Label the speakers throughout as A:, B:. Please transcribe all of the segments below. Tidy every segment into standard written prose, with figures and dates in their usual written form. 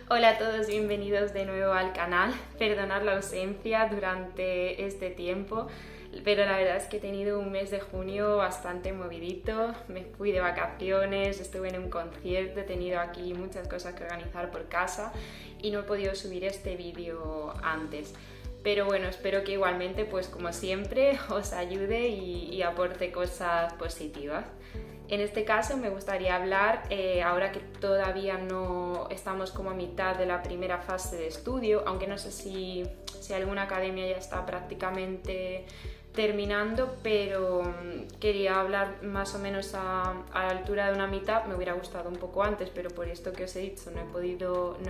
A: Hola a todos, bienvenidos de nuevo al canal. Perdonad la ausencia durante este tiempo, pero la verdad es que he tenido un mes de junio bastante movidito. Me fui de vacaciones, estuve en un concierto, he tenido aquí muchas cosas que organizar por casa y no he podido subir este vídeo antes. Pero bueno, espero que igualmente, pues como siempre, os ayude y aporte cosas positivas. En este caso me gustaría hablar, ahora que todavía no estamos como a mitad de la primera fase de estudio, aunque no sé si alguna academia ya está prácticamente terminando, pero quería hablar más o menos a la altura de una mitad. Me hubiera gustado un poco antes, pero por esto que os he dicho no he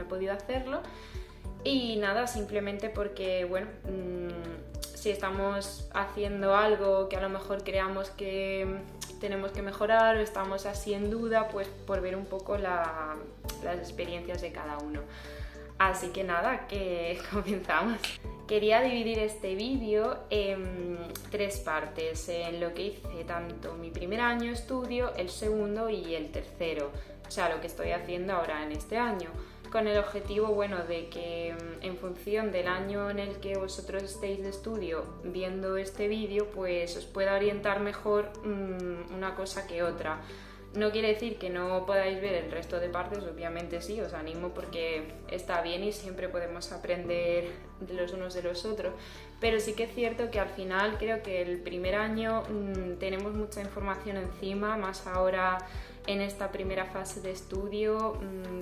A: podido hacerlo. Y nada, simplemente porque, bueno, si estamos haciendo algo que a lo mejor creamos que tenemos que mejorar o estamos así en duda, pues por ver un poco las experiencias de cada uno. Así que nada, que comenzamos. Quería dividir este vídeo en tres partes, en lo que hice tanto mi primer año de estudio, el segundo y el tercero, o sea, lo que estoy haciendo ahora en este año, con el objetivo, bueno, de que en función del año en el que vosotros estéis de estudio viendo este vídeo, pues os pueda orientar mejor una cosa que otra. No quiere decir que no podáis ver el resto de partes, obviamente sí, os animo porque está bien y siempre podemos aprender de los unos de los otros, pero sí que es cierto que al final creo que el primer año tenemos mucha información encima, más ahora en esta primera fase de estudio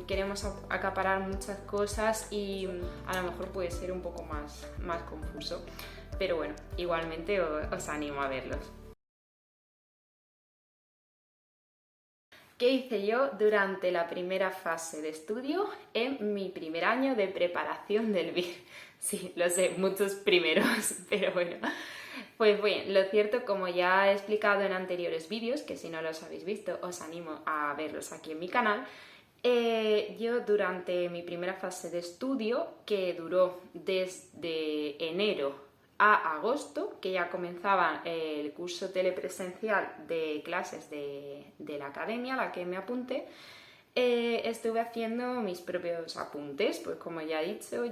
A: queremos acaparar muchas cosas y a lo mejor puede ser un poco más confuso, pero bueno, igualmente os animo a verlos. ¿Qué hice yo durante la primera fase de estudio en mi primer año de preparación del BIR? Sí, lo sé, muchos primeros, pero bueno. Pues bien, lo cierto, como ya he explicado en anteriores vídeos, que si no los habéis visto os animo a verlos aquí en mi canal, yo durante mi primera fase de estudio, que duró desde enero a agosto, que ya comenzaba el curso telepresencial de clases de la academia a la que me apunté, estuve haciendo mis propios apuntes, pues como ya he dicho,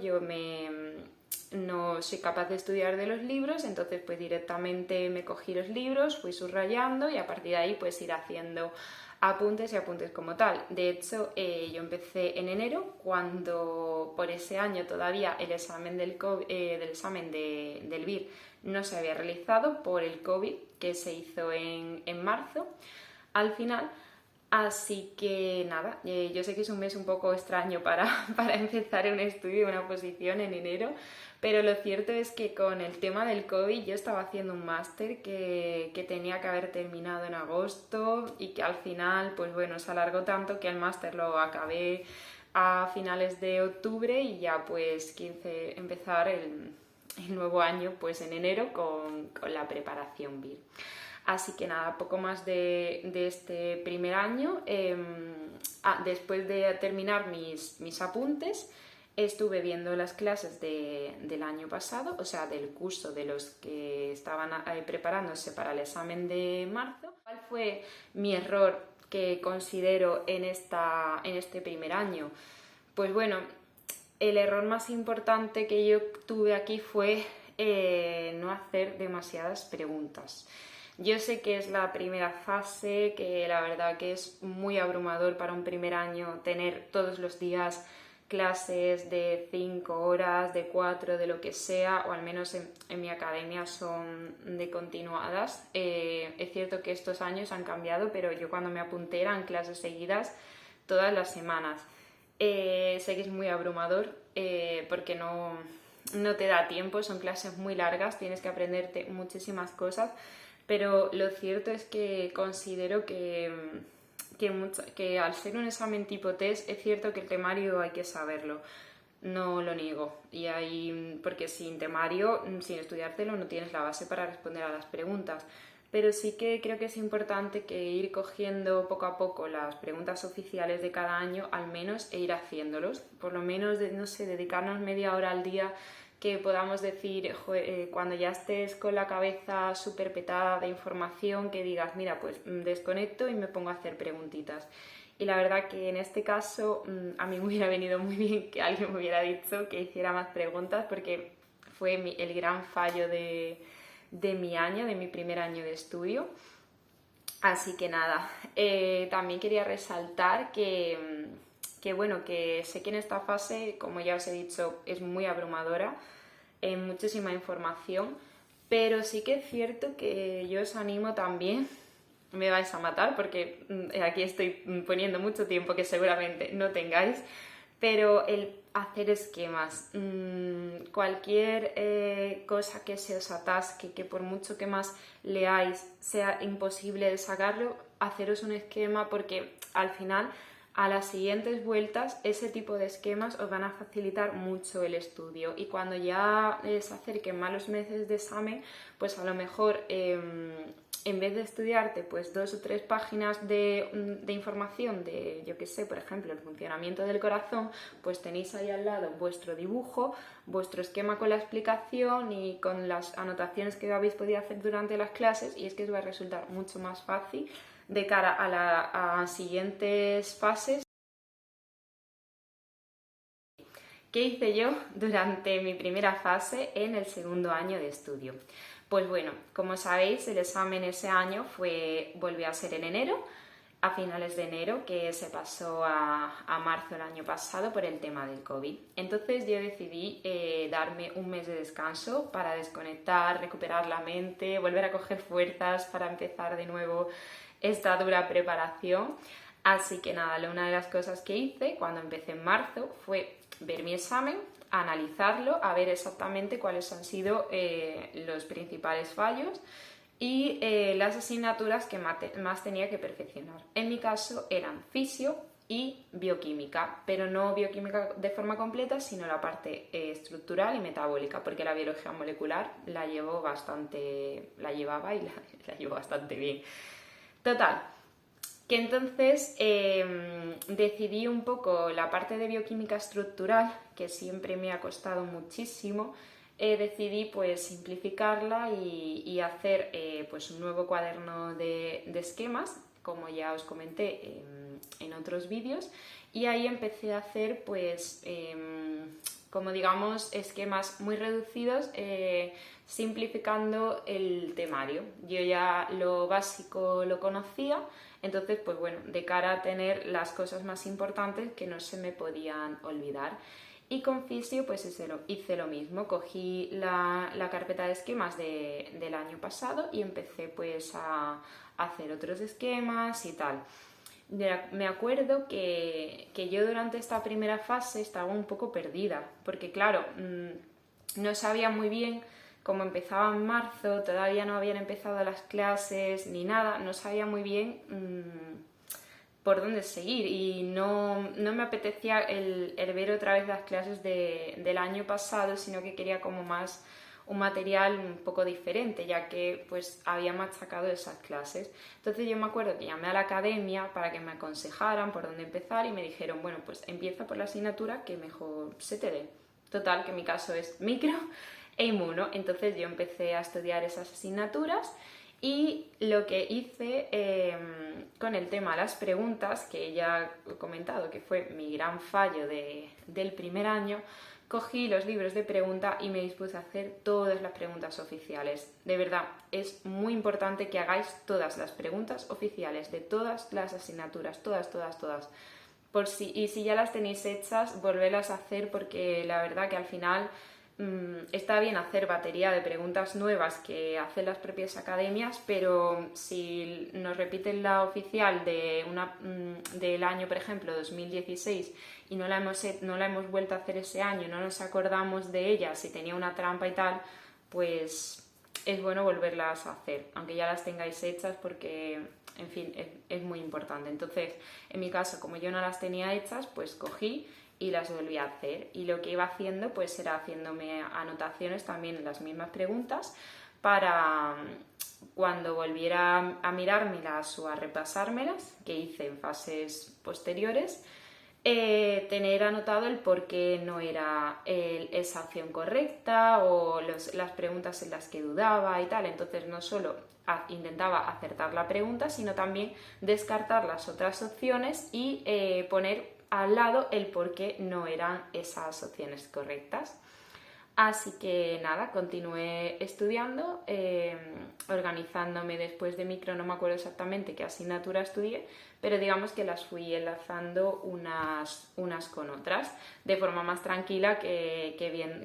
A: no soy capaz de estudiar de los libros, entonces pues directamente me cogí los libros, fui subrayando y a partir de ahí pues ir haciendo apuntes y apuntes como tal. De hecho, yo empecé en enero, cuando por ese año todavía el examen del BIR no se había realizado por el COVID, que se hizo en marzo al final. Así que nada, yo sé que es un mes un poco extraño para empezar un estudio, una oposición en enero, pero lo cierto es que con el tema del COVID yo estaba haciendo un máster que tenía que haber terminado en agosto y que al final, pues bueno, se alargó tanto que el máster lo acabé a finales de octubre y ya pues quise empezar el nuevo año pues en enero con la preparación BIR. Así que nada, poco más de este primer año. Después de terminar mis apuntes, estuve viendo las clases del año pasado, o sea, del curso de los que estaban preparándose para el examen de marzo. ¿Cuál fue mi error que considero en este primer año? Pues bueno, el error más importante que yo tuve aquí fue no hacer demasiadas preguntas. Yo sé que es la primera fase, que la verdad que es muy abrumador para un primer año tener todos los días clases de 5 horas, de 4, de lo que sea, o al menos en mi academia son de continuadas. Es cierto que estos años han cambiado, pero yo cuando me apunté eran clases seguidas todas las semanas. Sé que es muy abrumador porque no te da tiempo, son clases muy largas, tienes que aprenderte muchísimas cosas, pero lo cierto es que considero que al ser un examen tipo test es cierto que el temario hay que saberlo, no lo niego, porque sin temario, sin estudiártelo, no tienes la base para responder a las preguntas. Pero sí que creo que es importante que ir cogiendo poco a poco las preguntas oficiales de cada año, al menos, e ir haciéndolos. Por lo menos, no sé, dedicarnos media hora al día que podamos decir, cuando ya estés con la cabeza súper petada de información, que digas, mira, pues desconecto y me pongo a hacer preguntitas. y la verdad que en este caso a mí me hubiera venido muy bien que alguien me hubiera dicho que hiciera más preguntas, porque fue el gran fallo de mi año, de mi primer año de estudio. Así que nada, también quería resaltar que bueno, que sé que en esta fase, como ya os he dicho, es muy abrumadora, muchísima información, pero sí que es cierto que yo os animo también, me vais a matar porque aquí estoy poniendo mucho tiempo que seguramente no tengáis, pero el hacer esquemas, cualquier cosa que se os atasque, que por mucho que más leáis sea imposible de sacarlo, haceros un esquema, porque al final a las siguientes vueltas ese tipo de esquemas os van a facilitar mucho el estudio, y cuando ya se acerquen malos meses de examen, pues a lo mejor en vez de estudiarte pues 2 o 3 páginas de información de, yo qué sé, por ejemplo, el funcionamiento del corazón, pues tenéis ahí al lado vuestro dibujo, vuestro esquema con la explicación y con las anotaciones que habéis podido hacer durante las clases, y es que os va a resultar mucho más fácil de cara a siguientes fases. ¿Qué hice yo durante mi primera fase en el segundo año de estudio? Pues bueno, como sabéis, el examen ese año volvió a ser en enero, a finales de enero, que se pasó a marzo el año pasado por el tema del COVID. Entonces yo decidí darme un mes de descanso para desconectar, recuperar la mente, volver a coger fuerzas para empezar de nuevo esta dura preparación. Así que nada, una de las cosas que hice cuando empecé en marzo fue ver mi examen, analizarlo, a ver exactamente cuáles han sido los principales fallos y las asignaturas que más tenía que perfeccionar. En mi caso eran fisio y bioquímica, pero no bioquímica de forma completa, sino la parte estructural y metabólica, porque la biología molecular la llevaba y la llevo bastante bien. Total, que entonces decidí un poco la parte de bioquímica estructural, que siempre me ha costado muchísimo. Decidí pues simplificarla y hacer pues un nuevo cuaderno de esquemas, como ya os comenté en otros vídeos, y ahí empecé a hacer pues como digamos esquemas muy reducidos, simplificando el temario. Yo ya lo básico lo conocía, entonces pues bueno, de cara a tener las cosas más importantes que no se me podían olvidar. Y con fisio pues hice lo mismo, cogí la carpeta de esquemas del año pasado y empecé pues a hacer otros esquemas y tal. Me acuerdo que yo durante esta primera fase estaba un poco perdida, porque claro, no sabía muy bien, como empezaba en marzo, todavía no habían empezado las clases ni nada, no sabía muy bien por dónde seguir, y no me apetecía el ver otra vez las clases del año pasado, sino que quería como más un material un poco diferente, ya que pues había machacado esas clases. Entonces yo me acuerdo que llamé a la academia para que me aconsejaran por dónde empezar, y me dijeron, bueno, pues empieza por la asignatura que mejor se te dé. Total, que en mi caso es micro e inmuno. Entonces yo empecé a estudiar esas asignaturas, y lo que hice con el tema de las preguntas, que ya he comentado que fue mi gran fallo del primer año, cogí los libros de pregunta y me dispuse a hacer todas las preguntas oficiales. De verdad, es muy importante que hagáis todas las preguntas oficiales de todas las asignaturas, todas. Y si ya las tenéis hechas, volverlas a hacer, porque la verdad que al final está bien hacer batería de preguntas nuevas que hacen las propias academias, pero si nos repiten la oficial del año, por ejemplo, 2016, y no la hemos vuelto a hacer ese año, no nos acordamos de ella, si tenía una trampa y tal, pues es bueno volverlas a hacer, aunque ya las tengáis hechas, porque, en fin, es muy importante. Entonces, en mi caso, como yo no las tenía hechas, pues cogí y las volví a hacer, y lo que iba haciendo pues era haciéndome anotaciones también en las mismas preguntas, para cuando volviera a mirármelas o a repasármelas, que hice en fases posteriores, tener anotado el por qué no era esa opción correcta o las preguntas en las que dudaba y tal. Entonces no solo intentaba acertar la pregunta, sino también descartar las otras opciones y poner al lado el por qué no eran esas opciones correctas. Así que nada, continué estudiando, organizándome después de micro, no me acuerdo exactamente qué asignatura estudié, pero digamos que las fui enlazando unas con otras, de forma más tranquila que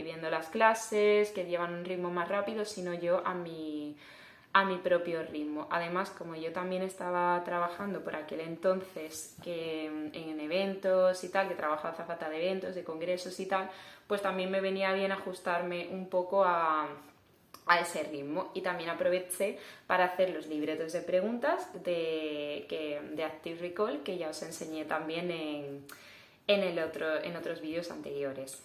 A: viendo las clases, que llevan un ritmo más rápido, sino yo a mi propio ritmo. Además, como yo también estaba trabajando por aquel entonces en eventos y tal, que trabajaba azafata de eventos, de congresos y tal, pues también me venía bien ajustarme un poco a ese ritmo, y también aproveché para hacer los libretos de preguntas de Active Recall, que ya os enseñé también en otros vídeos anteriores.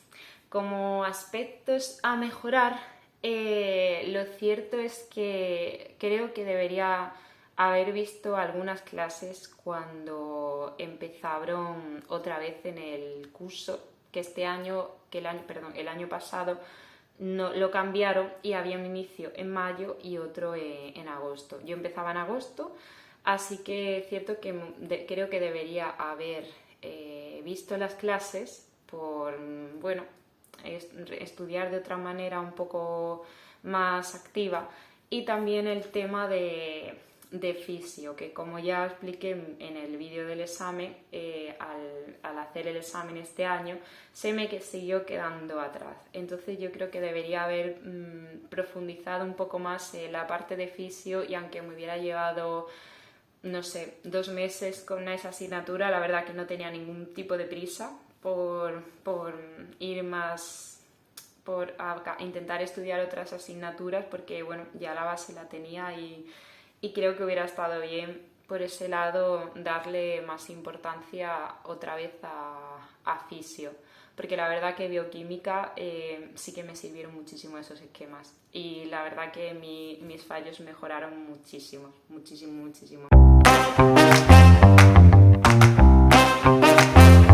A: Como aspectos a mejorar, lo cierto es que creo que debería haber visto algunas clases cuando empezaron otra vez en el curso, que el año pasado no, lo cambiaron y había un inicio en mayo y otro en agosto. Yo empezaba en agosto, así que es cierto que creo que debería haber visto las clases por, bueno, estudiar de otra manera un poco más activa, y también el tema de fisio, que como ya expliqué en el vídeo del examen, al hacer el examen este año se me siguió quedando atrás. Entonces yo creo que debería haber profundizado un poco más en la parte de fisio, y aunque me hubiera llevado, no sé, 2 meses con esa asignatura, la verdad que no tenía ningún tipo de prisa por ir más, por intentar estudiar otras asignaturas, porque bueno, ya la base la tenía, y creo que hubiera estado bien por ese lado darle más importancia otra vez a fisio, porque la verdad que bioquímica sí que me sirvieron muchísimo esos esquemas, y la verdad que mis fallos mejoraron muchísimo, muchísimo, muchísimo.